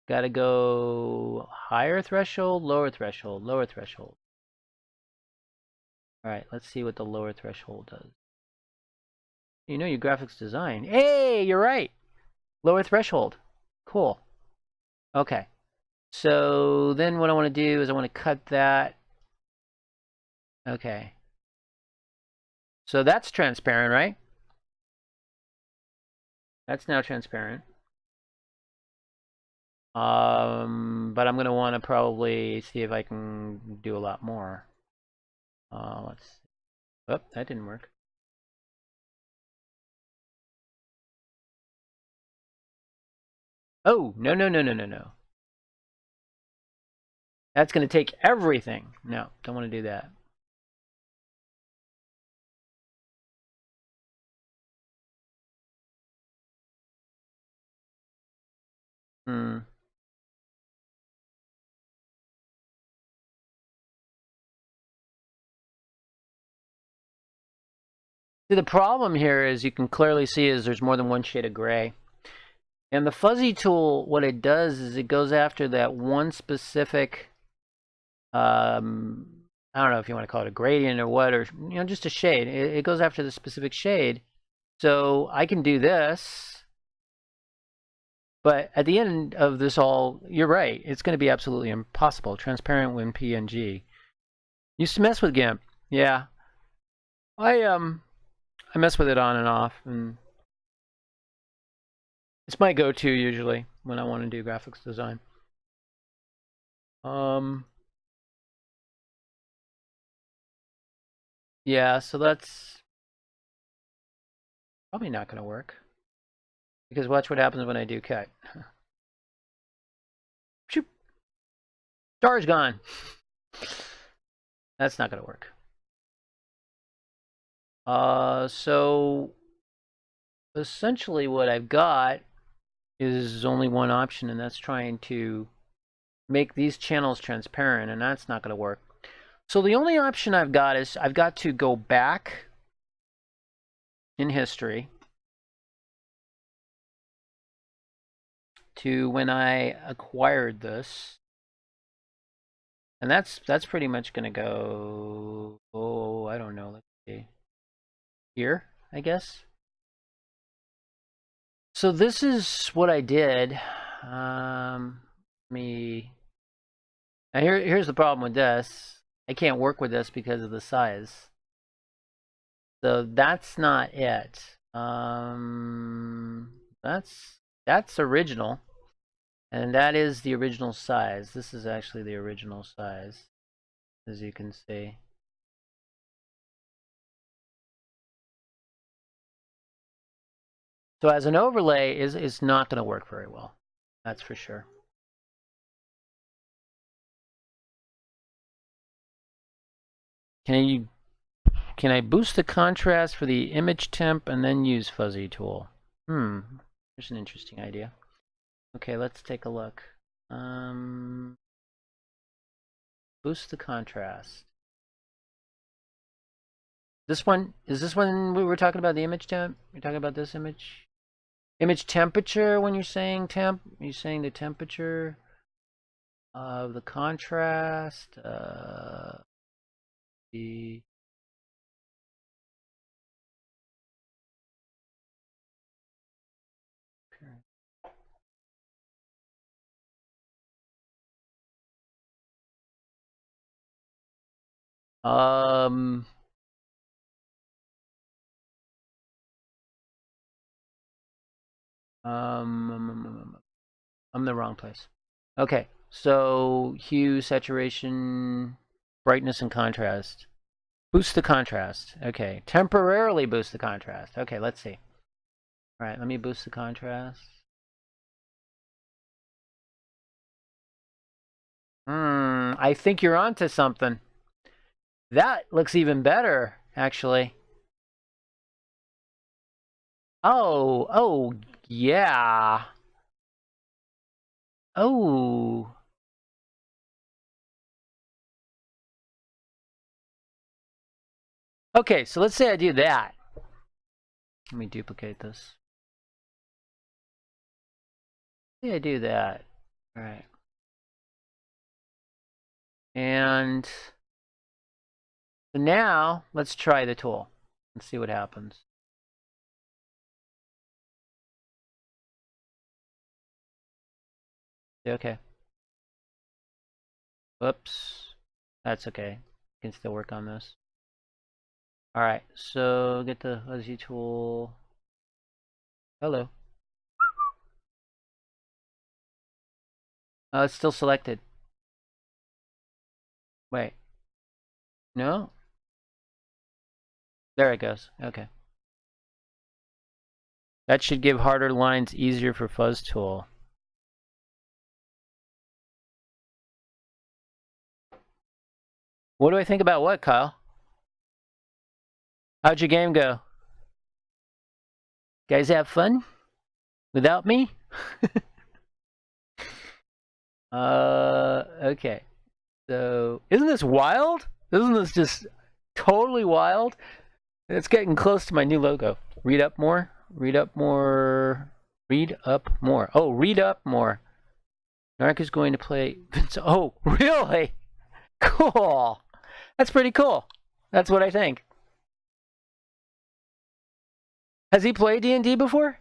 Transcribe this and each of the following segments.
Gotta go higher threshold, lower threshold, lower threshold. All right, let's see what the lower threshold does. You know your graphics design. Hey, you're right. Lower threshold. Cool. Okay. So then what I want to do is I want to cut that. Okay. So that's transparent, right? That's now transparent. But I'm going to want to probably see if I can do a lot more. Let's see. Oh, that didn't work. Oh, no, no, no, no, no, no. That's going to take everything. No, don't want to do that. Hmm. See, the problem here is you can clearly see is there's more than one shade of gray. And the fuzzy tool, what it does is it goes after that one specific, I don't know if you want to call it a gradient or what, or just a shade. It goes after the specific shade. So I can do this, but at the end of this all, you're right. It's going to be absolutely impossible. Transparent when PNG. Used to mess with GIMP. Yeah. I mess with it on and off, and it's my go-to usually when I want to do graphics design. Yeah, so that's probably not going to work. Because watch what happens when I do cut. Shoop. Star's gone. That's not going to work. So essentially what I've got is only one option, and that's trying to make these channels transparent, and that's not going to work. So the only option I've got is I've got to go back in history to when I acquired this. And that's pretty much going to go, oh, I don't know, let's see. Here, I guess. So this is what I did. Here's the problem with this. I can't work with this because of the size. So that's not it. That's original, and that is the original size. This is actually the original size, as you can see. So as an overlay is not going to work very well. That's for sure. Can I boost the contrast for the image temp and then use fuzzy tool? Here's an interesting idea. Okay, let's take a look. Boost the contrast. This one, is this one we were talking about the image temp? You're talking about this image? Image temperature when you're saying temp? You're saying the temperature of the contrast, the um I'm in the wrong place. Okay, so hue, saturation, brightness, and contrast. Boost the contrast. Okay, temporarily boost the contrast. Okay, let's see. All right, let me boost the contrast. I think you're onto something. That looks even better, actually. Oh, yeah. Oh. Okay, so let's say I do that. Let me duplicate this. Say I do that. All right. And so now let's try the tool and see what happens. Okay. Whoops. That's okay. Can still work on this. All right. So get the fuzzy tool. Hello. Oh, it's still selected. Wait. No? There it goes. Okay. That should give harder lines easier for fuzz tool. What do I think about what, Kyle? How'd your game go? Guys have fun? Without me? Okay. So, isn't this wild? Isn't this just totally wild? It's getting close to my new logo. Read up more. Read up more. Read up more. Oh, read up more. Narc is going to play. Oh, really? Cool. That's pretty cool. That's what I think. Has he played D&D before?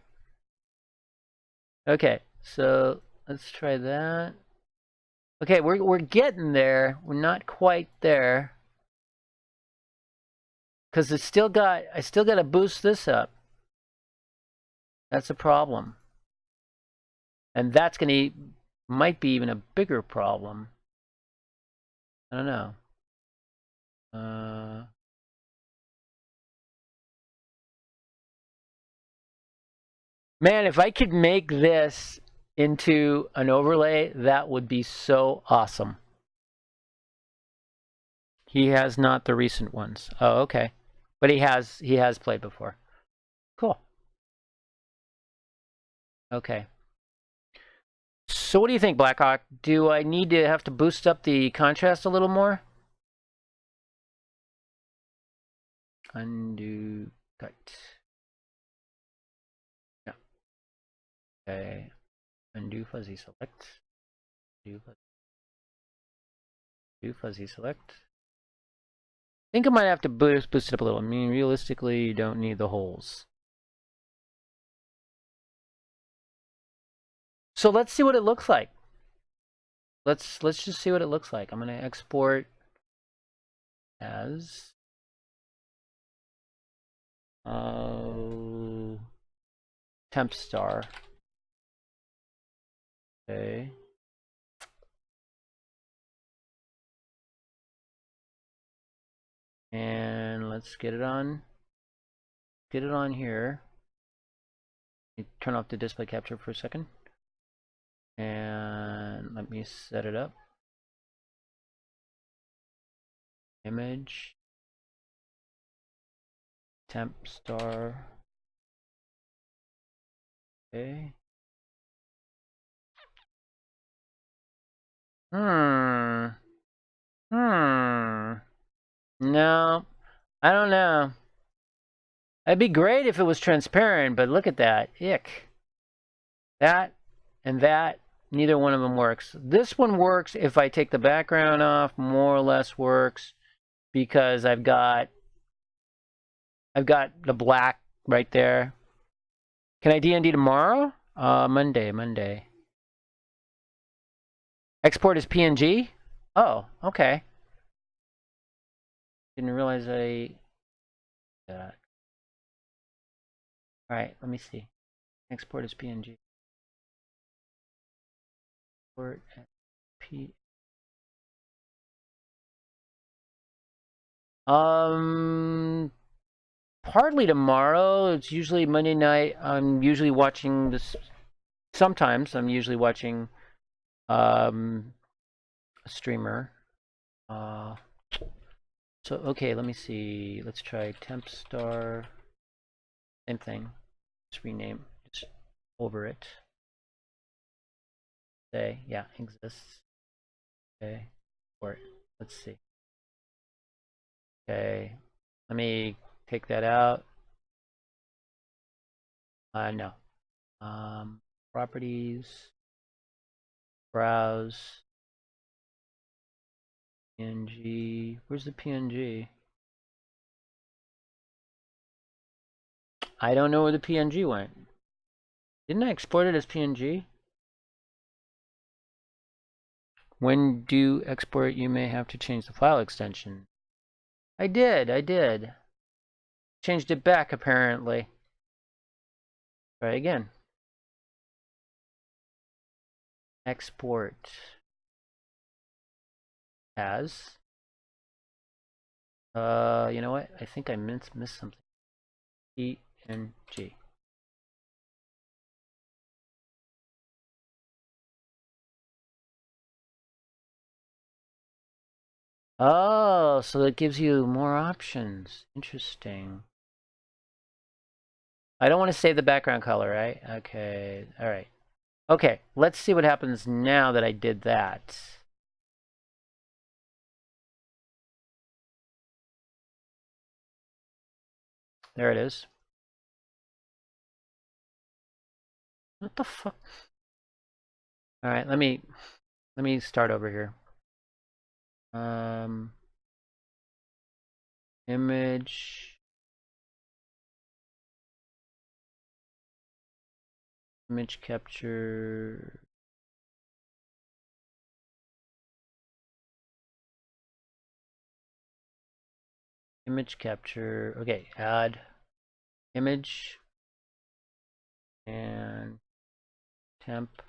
Okay, so let's try that. Okay, we're getting there. We're not quite there. Cause I still got to boost this up. That's a problem. And that's gonna might be even a bigger problem. I don't know. Man, if I could make this into an overlay, that would be so awesome. He has not the recent ones. Oh, okay. But he has played before. Cool. Okay. So what do you think, Blackhawk? Do I need to have to boost up the contrast a little more? Undo cut. Yeah. Okay. Undo fuzzy select. Do fuzzy select. I think I might have to boost it up a little. I mean, realistically, you don't need the holes. So let's see what it looks like. Let's just see what it looks like. I'm gonna export as temp star. Okay. And let's get it on here. Turn off the display capture for a second. And let me set it up. Image. Temp star. Okay. No, I don't know. It'd be great if it was transparent, but look at that. Ick. That and that, neither one of them works. This one works if I take the background off, more or less works, because I've got the black right there. Can I D&D tomorrow? Monday. Export as PNG? Oh, okay. Didn't realize I... Alright, let me see. Export as PNG. Export as P... Partly tomorrow. It's usually Monday night. I'm usually watching this. Sometimes I'm usually watching a streamer. So okay, let me see. Let's try temp star. Same thing. Just rename. Just over it. Say yeah exists. Okay. Or let's see. Okay. Let me take that out. No. Properties. Browse. PNG. Where's the PNG? I don't know where the PNG went. Didn't I export it as PNG? When you export, you may have to change the file extension. I did. Changed it back, apparently. Try again. Export as. You know what? I think I missed something. PNG. Oh, so that gives you more options. Interesting. I don't want to save the background color, right? Okay, all right. Okay, let's see what happens now that I did that. There it is. What the fuck? All right, let me start over here. Image capture. Image capture. Okay, add image and temp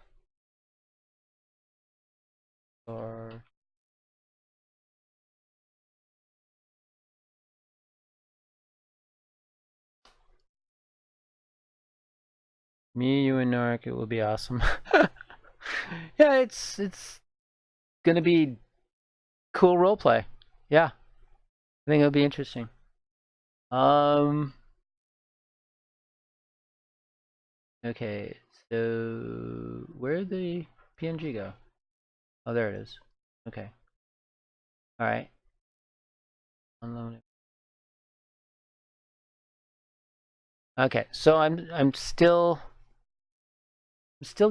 or me, you, and Narc. It will be awesome. Yeah, it's gonna be cool roleplay. Yeah, I think it'll be interesting. Okay, so where'd the PNG go? Oh, there it is. Okay. All right. Unload it. Okay, so I'm still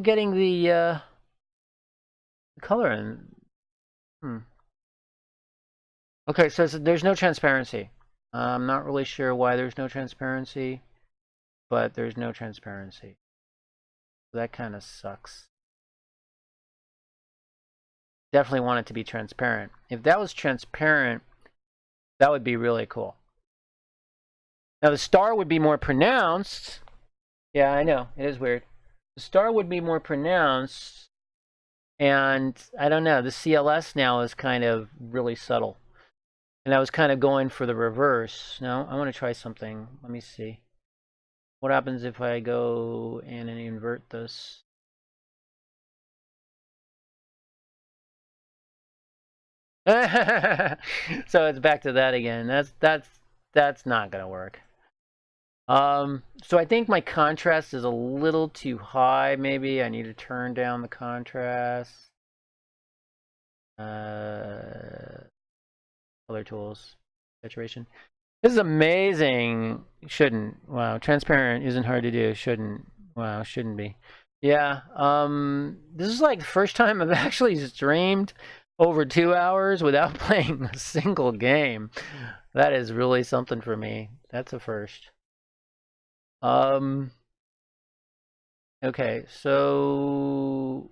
getting the color in. Okay, so there's no transparency. I'm not really sure why there's no transparency, but there's no transparency. So that kind of sucks. Definitely want it to be transparent. If that was transparent, that would be really cool. Now the star would be more pronounced. Yeah, I know. It is weird. The star would be more pronounced, and I don't know. The CLS now is kind of really subtle. And I was kind of going for the reverse. Now I want to try something. Let me see. What happens if I go in and invert this? So it's back to that again. That's not gonna work. So I think my contrast is a little too high. Maybe I need to turn down the contrast. Color tools, saturation. This is amazing. Shouldn't. Wow, transparent isn't hard to do. Shouldn't. Wow, shouldn't be. Yeah. This is like the first time I've actually streamed over 2 hours without playing a single game. That is really something for me. That's a first. Okay, so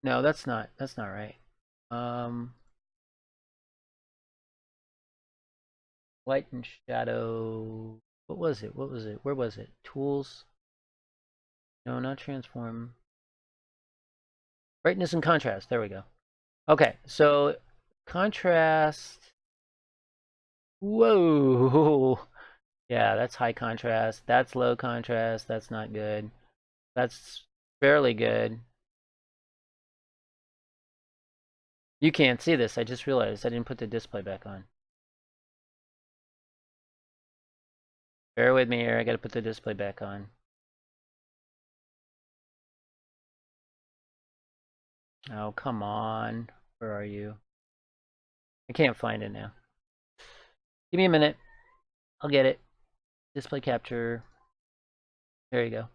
no, that's not right. Light and shadow. What was it? What was it? Where was it? Tools? No, not transform. Brightness and contrast. There we go. Okay, so contrast. Whoa. Yeah, that's high contrast. That's low contrast. That's not good. That's fairly good. You can't see this. I just realized I didn't put the display back on. Bear with me here. I gotta put the display back on. Oh, come on. Where are you? I can't find it now. Give me a minute. I'll get it. Display capture. There you go.